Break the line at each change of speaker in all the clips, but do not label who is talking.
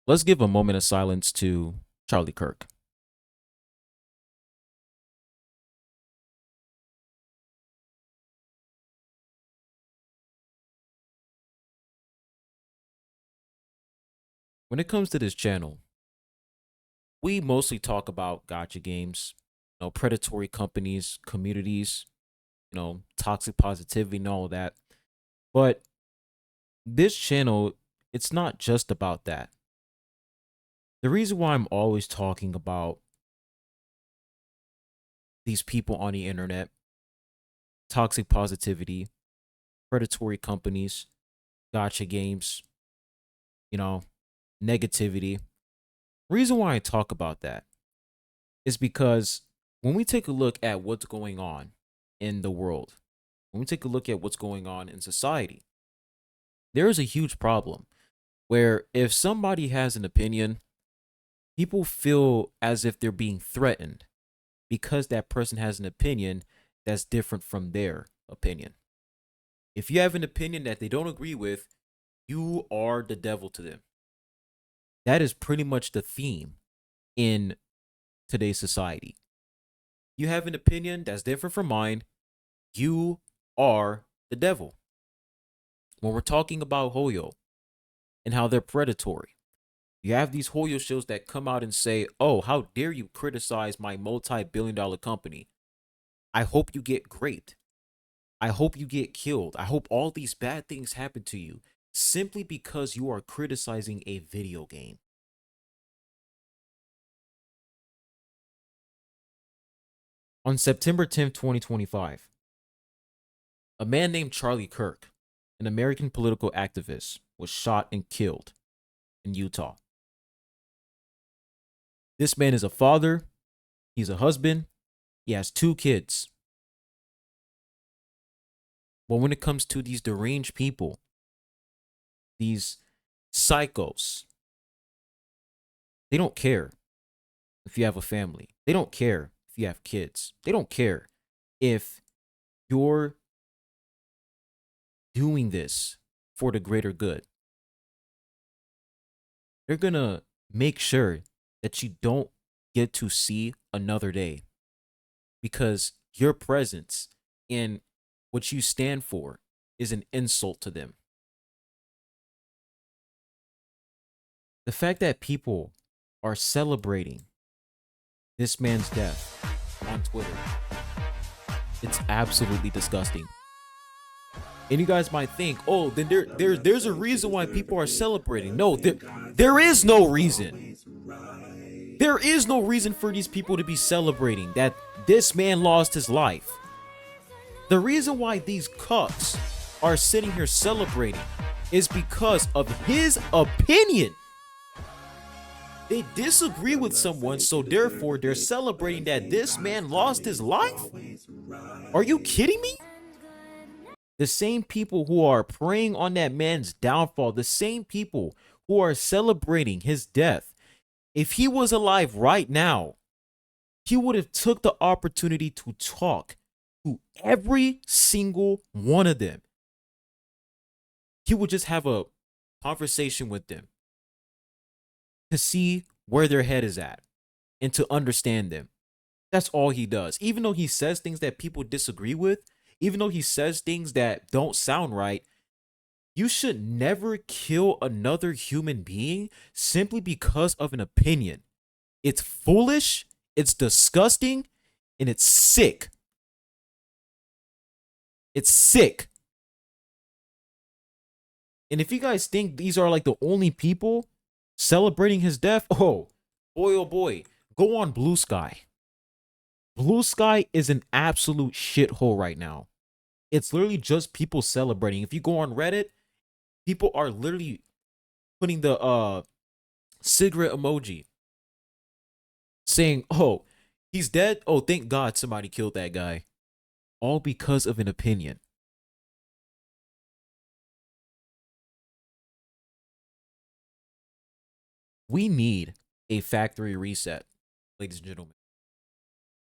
Let's give a moment of silence to Charlie Kirk. When it comes to this channel, we mostly talk about gotcha games, predatory companies, communities, toxic positivity and all of that. But this channel, it's not just about that. The reason why I'm always talking about these people on the internet, toxic positivity, predatory companies, gotcha games, you know, negativity. Reason why I talk about that is because when we take a look at what's going on in the world, when we take a look at what's going on in society, there is a huge problem where if somebody has an opinion, people feel as if they're being threatened because that person has an opinion that's different from their opinion. If you have an opinion that they don't agree with, you are the devil to them. That is pretty much the theme in today's society. You have an opinion that's different from mine, you are the devil. When we're talking about Hoyo and how they're predatory, you have these Hoyo shows that come out and say, oh, how dare you criticize my multi-billion-dollar company? I hope you get raped. I hope you get killed. I hope all these bad things happen to you simply because you are criticizing a video game. On September 10th, 2025, a man named Charlie Kirk, an American political activist, was shot and killed in Utah. This man is a father, he's a husband, he has 2 kids. But when it comes to these deranged people, these psychos, they don't care if you have a family. They don't care if you have kids. They don't care if you're doing this for the greater good. They're going to make sure that you don't get to see another day because your presence and what you stand for is an insult to them. The fact that people are celebrating this man's death on Twitter, it's absolutely disgusting. And you guys might think, oh, then there's a reason why people are celebrating. No, there is no reason. There is no reason for these people to be celebrating that this man lost his life. The reason why these cucks are sitting here celebrating is because of his opinion. They disagree with someone, so therefore they're celebrating that this man lost his life? Are you kidding me? The same people who are preying on that man's downfall, the same people who are celebrating his death, if he was alive right now, he would have took the opportunity to talk to every single one of them. He would just have a conversation with them to see where their head is at and to understand them. That's all he does. Even though he says things that people disagree with, even though he says things that don't sound right, you should never kill another human being simply because of an opinion. It's foolish, it's disgusting, and it's sick. It's sick. And if you guys think these are like the only people celebrating his death, oh boy, go on Blue Sky. Blue Sky is an absolute shithole right now. It's literally just people celebrating. If you go on Reddit, people are literally putting the cigarette emoji saying, oh, he's dead. Oh, thank God somebody killed that guy. All because of an opinion. We need a factory reset, ladies and gentlemen.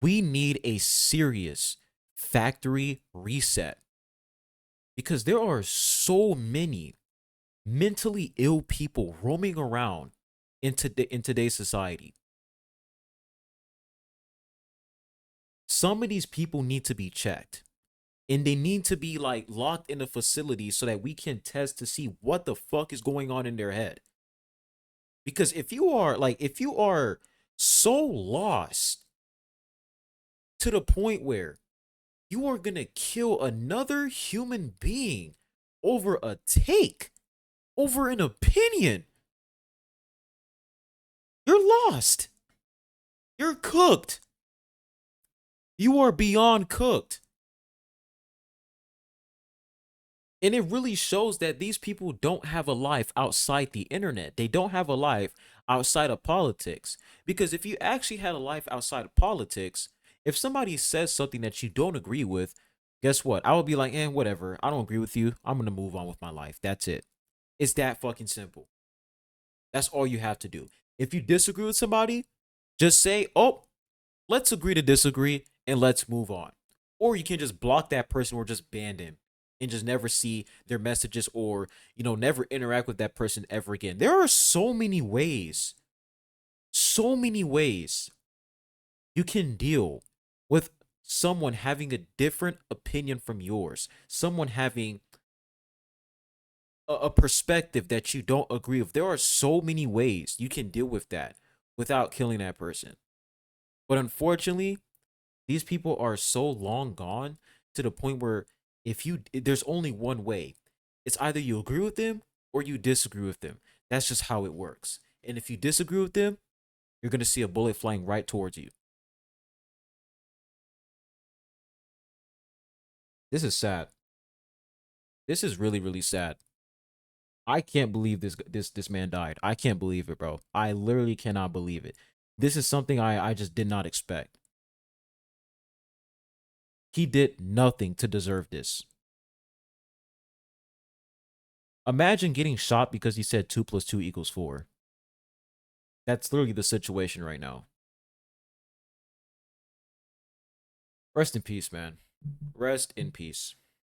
We need a serious factory reset because there are so many mentally ill people roaming around in today's society. Some of these people need to be checked, and they need to be like locked in a facility so that we can test to see what the fuck is going on in their head. Because if you are so lost to the point where you are gonna kill another human being over a take, over an opinion, you're lost. You're cooked. You are beyond cooked. And it really shows that these people don't have a life outside the internet. They don't have a life outside of politics. Because if you actually had a life outside of politics, if somebody says something that you don't agree with, guess what? I would be like, whatever. I don't agree with you. I'm going to move on with my life. That's it. It's that fucking simple. That's all you have to do. If you disagree with somebody, just say, oh, let's agree to disagree and let's move on. Or you can just block that person or just ban them and just never see their messages, or, never interact with that person ever again. There are so many ways you can deal with someone having a different opinion from yours, someone having a perspective that you don't agree with. There are so many ways you can deal with that without killing that person. But unfortunately, these people are so long gone to the point where there's only one way. It's either you agree with them or you disagree with them. That's just how it works. And if you disagree with them, you're going to see a bullet flying right towards you. This is sad. This is really, really sad. I can't believe this man died. I can't believe it, bro. I literally cannot believe it. This is something I just did not expect. He did nothing to deserve this. Imagine getting shot because he said 2 + 2 = 4. That's literally the situation right now. Rest in peace, man. Rest in peace.